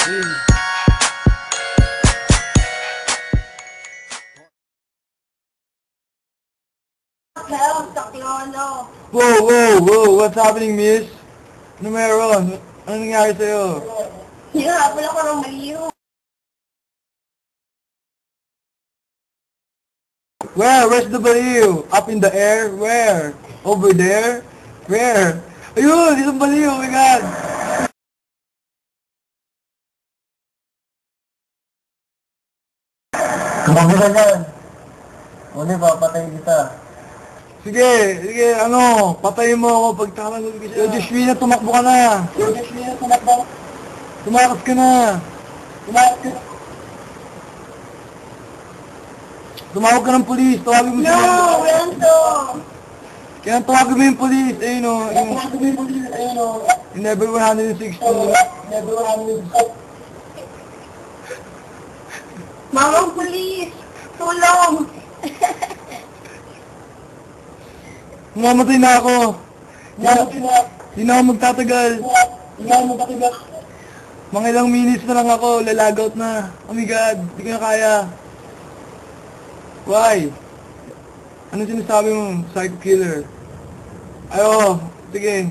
Whoa, what's happening, miss? Ano meron? Ano nangyari sa'yo? Hinahabol ako ng baliw. Where's the baliw? Up in the air? Where? Over there? Where? Ayun, isang baliw, oh my God! Kumabi ka dyan. Uli, papatayin kita. Sige, ano, patayin mo ako pag tama ko siya. Yo, Joshua, tumakbo ka na. Tumakas ka na. Tumawag ka ng polis, tawagin mo siya. No, Renzo! Kaya tawagin mo yung polis, ayun o. In level 160. Mamang pulis! Tulong! Mamatay na ako. Hindi na ako magtatagal. Mga ilang minutes na lang ako, lalagout na. Oh my God, hindi ko na kaya. Why? Ano sinasabi mo, psycho killer? Ay, sige.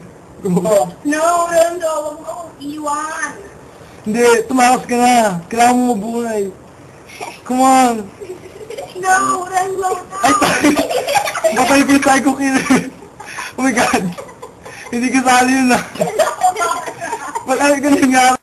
No, Renzo! Huwag mo akong iwan! Hindi, tumakas ka na. Kailangan mo mabuhay. Come on. No, Renzo! Ay, patay ko yung psycho killer. Oh my God. Hindi kasali yun na. Patay ko nangyari.